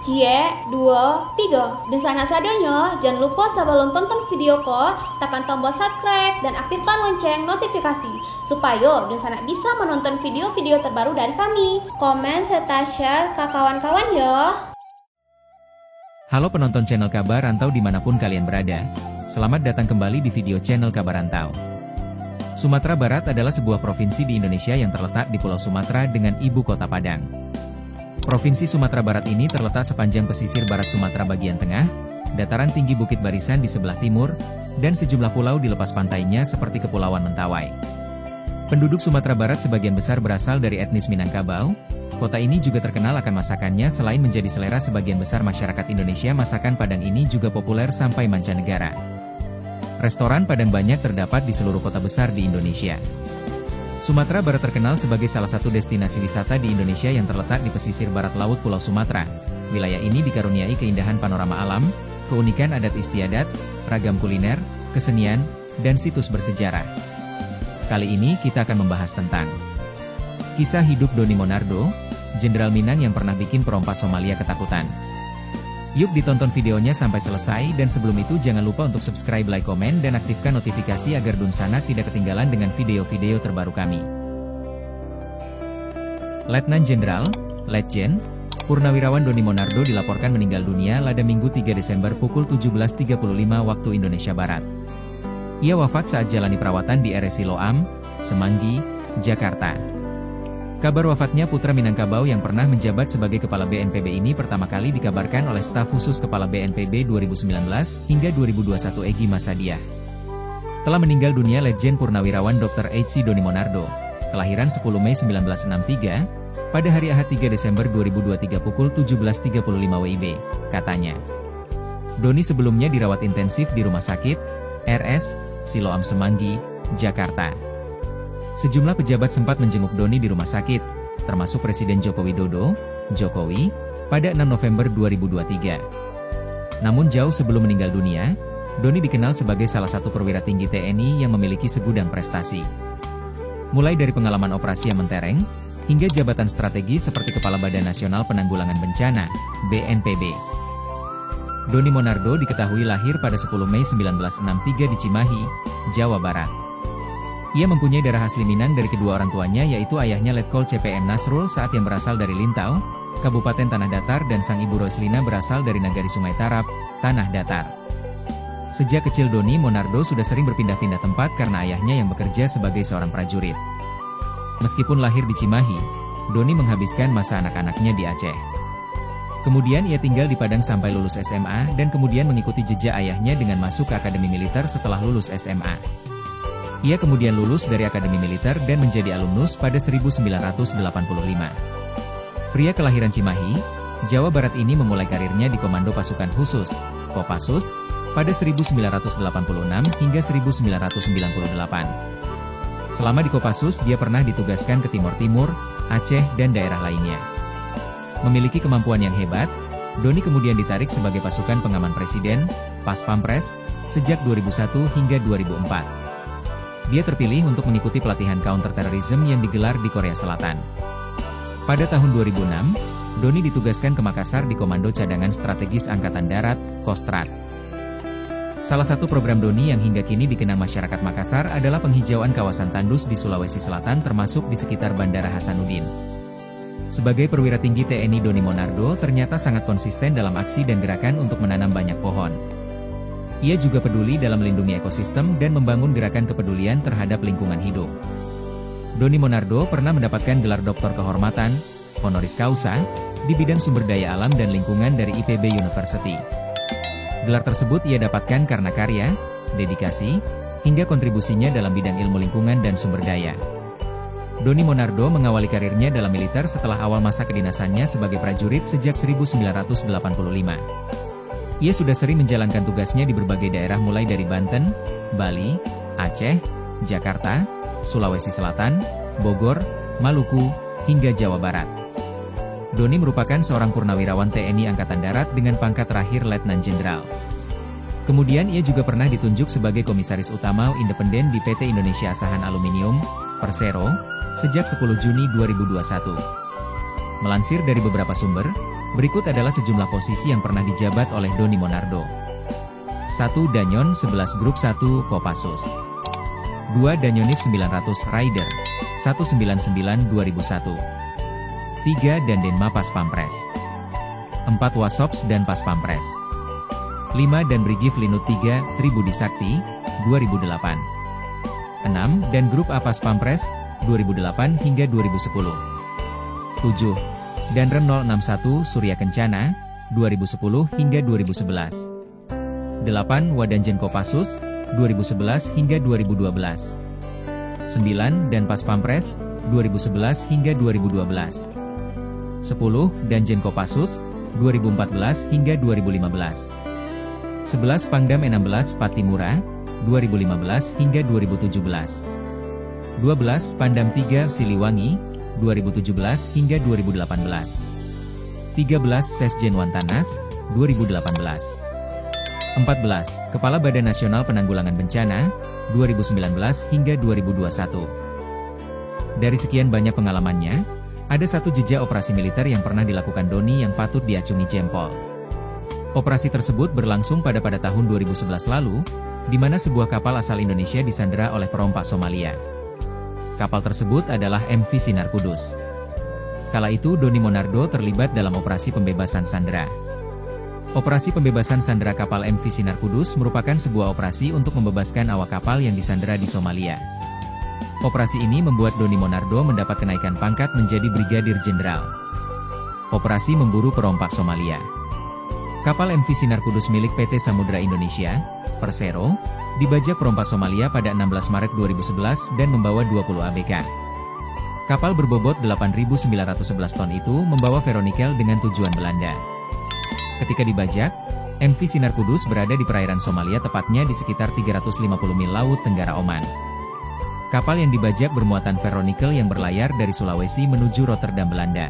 Cie, 2, 3. Dan sana sadanya, jangan lupa sebelum tonton video ko, tekan tombol subscribe dan aktifkan lonceng notifikasi supaya dan sana bisa menonton video-video terbaru dari kami. Komen serta share ke kawan-kawan ya. Halo penonton channel Kabar Rantau dimanapun kalian berada. Selamat datang kembali di video channel Kabar Rantau. Sumatera Barat adalah sebuah provinsi di Indonesia yang terletak di Pulau Sumatera dengan ibu kota Padang. Provinsi Sumatera Barat ini terletak sepanjang pesisir barat Sumatera bagian tengah, dataran tinggi Bukit Barisan di sebelah timur, dan sejumlah pulau di lepas pantainya seperti Kepulauan Mentawai. Penduduk Sumatera Barat sebagian besar berasal dari etnis Minangkabau. Kota ini juga terkenal akan masakannya. Selain menjadi selera sebagian besar masyarakat Indonesia, masakan Padang ini juga populer sampai mancanegara. Restoran Padang banyak terdapat di seluruh kota besar di Indonesia. Sumatera Barat terkenal sebagai salah satu destinasi wisata di Indonesia yang terletak di pesisir barat laut Pulau Sumatera. Wilayah ini dikaruniai keindahan panorama alam, keunikan adat istiadat, ragam kuliner, kesenian, dan situs bersejarah. Kali ini kita akan membahas tentang kisah hidup Doni Monardo, Jenderal Minang yang pernah bikin perompak Somalia ketakutan. Yuk ditonton videonya sampai selesai, dan sebelum itu jangan lupa untuk subscribe, like, komen, dan aktifkan notifikasi agar Dunsana tidak ketinggalan dengan video-video terbaru kami. Letnan Jenderal, Letjen, Purnawirawan Doni Monardo dilaporkan meninggal dunia pada Minggu 3 Desember pukul 17.35 waktu Indonesia Barat. Ia wafat saat jalani perawatan di RS Siloam, Semanggi, Jakarta. Kabar wafatnya putra Minangkabau yang pernah menjabat sebagai Kepala BNPB ini pertama kali dikabarkan oleh staf khusus Kepala BNPB 2019 hingga 2021 Egy Masadia. Telah meninggal dunia Letjen Purnawirawan Dr. H.C. Doni Monardo, kelahiran 10 Mei 1963, pada hari Ahad 3 Desember 2023 pukul 17.35 WIB, katanya. Doni sebelumnya dirawat intensif di Rumah Sakit RS Siloam Semanggi, Jakarta. Sejumlah pejabat sempat menjenguk Doni di rumah sakit, termasuk Presiden Joko Widodo, Jokowi, pada 6 November 2023. Namun jauh sebelum meninggal dunia, Doni dikenal sebagai salah satu perwira tinggi TNI yang memiliki segudang prestasi. Mulai dari pengalaman operasi yang mentereng, hingga jabatan strategis seperti Kepala Badan Nasional Penanggulangan Bencana, BNPB. Doni Monardo diketahui lahir pada 10 Mei 1963 di Cimahi, Jawa Barat. Ia mempunyai darah asli Minang dari kedua orang tuanya, yaitu ayahnya Letkol CPM Nasrul saat yang berasal dari Lintau, Kabupaten Tanah Datar, dan sang ibu Roslina berasal dari Nagari Sungai Tarap, Tanah Datar. Sejak kecil Doni Monardo sudah sering berpindah-pindah tempat karena ayahnya yang bekerja sebagai seorang prajurit. Meskipun lahir di Cimahi, Doni menghabiskan masa anak-anaknya di Aceh. Kemudian ia tinggal di Padang sampai lulus SMA dan kemudian mengikuti jejak ayahnya dengan masuk ke Akademi Militer setelah lulus SMA. Ia kemudian lulus dari Akademi Militer dan menjadi alumnus pada 1985. Pria kelahiran Cimahi, Jawa Barat ini memulai karirnya di Komando Pasukan Khusus, Kopassus, pada 1986 hingga 1998. Selama di Kopassus dia pernah ditugaskan ke Timur Timur, Aceh, dan daerah lainnya. Memiliki kemampuan yang hebat, Doni kemudian ditarik sebagai pasukan pengaman Presiden, Pas Pampres, sejak 2001 hingga 2004. Dia terpilih untuk mengikuti pelatihan counter-terrorism yang digelar di Korea Selatan. Pada tahun 2006, Doni ditugaskan ke Makassar di Komando Cadangan Strategis Angkatan Darat, Kostrad. Salah satu program Doni yang hingga kini dikenang masyarakat Makassar adalah penghijauan kawasan tandus di Sulawesi Selatan termasuk di sekitar Bandara Hasanuddin. Sebagai perwira tinggi TNI, Doni Monardo ternyata sangat konsisten dalam aksi dan gerakan untuk menanam banyak pohon. Ia juga peduli dalam melindungi ekosistem dan membangun gerakan kepedulian terhadap lingkungan hidup. Doni Monardo pernah mendapatkan gelar Doktor Kehormatan, honoris causa, di bidang sumber daya alam dan lingkungan dari IPB University. Gelar tersebut ia dapatkan karena karya, dedikasi, hingga kontribusinya dalam bidang ilmu lingkungan dan sumber daya. Doni Monardo mengawali karirnya dalam militer setelah awal masa kedinasannya sebagai prajurit sejak 1985. Ia sudah sering menjalankan tugasnya di berbagai daerah mulai dari Banten, Bali, Aceh, Jakarta, Sulawesi Selatan, Bogor, Maluku, hingga Jawa Barat. Doni merupakan seorang purnawirawan TNI Angkatan Darat dengan pangkat terakhir Letnan Jenderal. Kemudian ia juga pernah ditunjuk sebagai Komisaris Utama Independen di PT Indonesia Asahan Aluminium, Persero, sejak 10 Juni 2021. Melansir dari beberapa sumber, berikut adalah sejumlah posisi yang pernah dijabat oleh Doni Monardo. 1. Danyon 11 Grup 1 Kopassus. 2. Danyonif 900 Rider 199 2001. 3. Dandenma Pas Pampres. 4. Wasops dan Pas Pampres. 5. Dan Brigif Linut 3 Tribudi Sakti 2008. 6. Dan Grup A Pas Pampres 2008 hingga 2010. 7. Dan Ren 061 Surya Kencana 2010 hingga 2011. 8. Wadanjen Kopassus 2011 hingga 2012. 9. Dan Pas Pampres 2011 hingga 2012. 10. Danjen Kopassus 2014 hingga 2015. 11. Pangdam 16 Patimura 2015 hingga 2017. 12. Pangdam 3 Siliwangi 2017 hingga 2018. 13. Sesjen Wantanas 2018. 14. Kepala Badan Nasional Penanggulangan Bencana 2019 hingga 2021. Dari sekian banyak pengalamannya, ada satu jejak operasi militer yang pernah dilakukan Doni yang patut diacungi jempol. Operasi tersebut berlangsung pada tahun 2011 lalu, di mana sebuah kapal asal Indonesia disandera oleh perompak Somalia. Kapal tersebut adalah MV Sinar Kudus. Kala itu Doni Monardo terlibat dalam operasi pembebasan sandera. Operasi pembebasan sandera kapal MV Sinar Kudus merupakan sebuah operasi untuk membebaskan awak kapal yang disandera di Somalia. Operasi ini membuat Doni Monardo mendapat kenaikan pangkat menjadi Brigadir Jenderal. Operasi memburu perompak Somalia. Kapal MV Sinar Kudus milik PT Samudra Indonesia, Persero, dibajak perompak Somalia pada 16 Maret 2011 dan membawa 20 ABK. Kapal berbobot 8.911 ton itu membawa ferronikel dengan tujuan Belanda. Ketika dibajak, MV Sinar Kudus berada di perairan Somalia, tepatnya di sekitar 350 mil Laut Tenggara Oman. Kapal yang dibajak bermuatan ferronikel yang berlayar dari Sulawesi menuju Rotterdam, Belanda.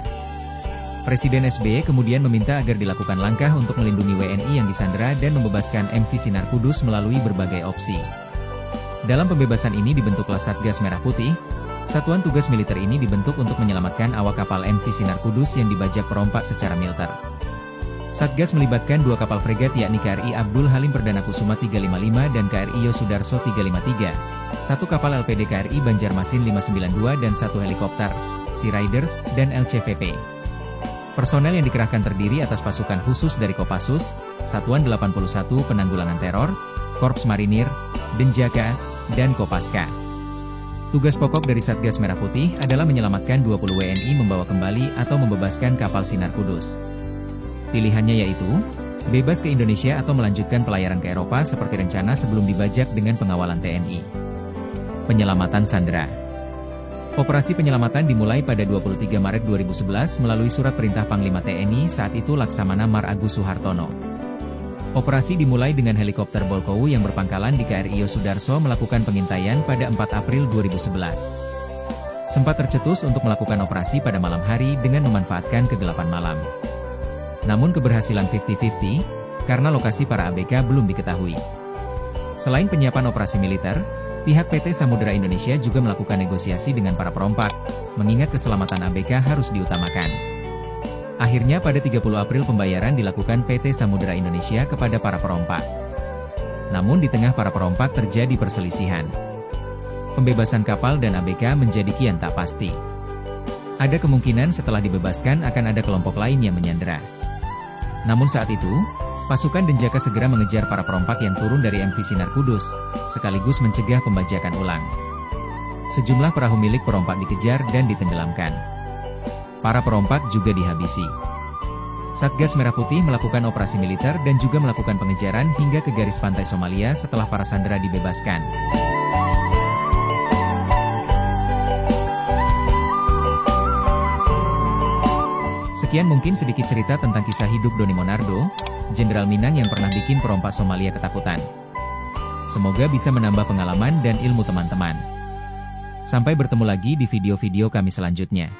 Presiden SBY kemudian meminta agar dilakukan langkah untuk melindungi WNI yang disandera dan membebaskan MV Sinar Kudus melalui berbagai opsi. Dalam pembebasan ini dibentuklah Satgas Merah Putih. Satuan tugas militer ini dibentuk untuk menyelamatkan awak kapal MV Sinar Kudus yang dibajak perompak secara militer. Satgas melibatkan dua kapal fregat yakni KRI Abdul Halim Perdana Kusuma 355 dan KRI Yosudarso 353, satu kapal LPD KRI Banjarmasin 592 dan satu helikopter, Sea Riders, dan LCVP. Personel yang dikerahkan terdiri atas pasukan khusus dari Kopassus, Satuan 81 Penanggulangan Teror, Korps Marinir, Denjaka, dan Kopaska. Tugas pokok dari Satgas Merah Putih adalah menyelamatkan 20 WNI membawa kembali atau membebaskan kapal Sinar Kudus. Pilihannya yaitu, bebas ke Indonesia atau melanjutkan pelayaran ke Eropa seperti rencana sebelum dibajak dengan pengawalan TNI. Penyelamatan sandera. Operasi penyelamatan dimulai pada 23 Maret 2011 melalui surat perintah Panglima TNI saat itu Laksamana Mar Agus Suhartono. Operasi dimulai dengan helikopter Bolkowu yang berpangkalan di KRI Yosudarso melakukan pengintaian pada 4 April 2011. Sempat tercetus untuk melakukan operasi pada malam hari dengan memanfaatkan kegelapan malam. Namun keberhasilan 50-50, karena lokasi para ABK belum diketahui. Selain penyiapan operasi militer, pihak PT Samudra Indonesia juga melakukan negosiasi dengan para perompak, mengingat keselamatan ABK harus diutamakan. Akhirnya pada 30 April pembayaran dilakukan PT Samudra Indonesia kepada para perompak. Namun di tengah para perompak terjadi perselisihan. Pembebasan kapal dan ABK menjadi kian tak pasti. Ada kemungkinan setelah dibebaskan akan ada kelompok lain yang menyandera. Namun saat itu, pasukan Denjaka segera mengejar para perompak yang turun dari MV Sinar Kudus, sekaligus mencegah pembajakan ulang. Sejumlah perahu milik perompak dikejar dan ditenggelamkan. Para perompak juga dihabisi. Satgas Merah Putih melakukan operasi militer dan juga melakukan pengejaran hingga ke garis pantai Somalia setelah para sandera dibebaskan. Sekian mungkin sedikit cerita tentang kisah hidup Doni Monardo, Jenderal Minang yang pernah bikin perompak Somalia ketakutan. Semoga bisa menambah pengalaman dan ilmu teman-teman. Sampai bertemu lagi di video-video kami selanjutnya.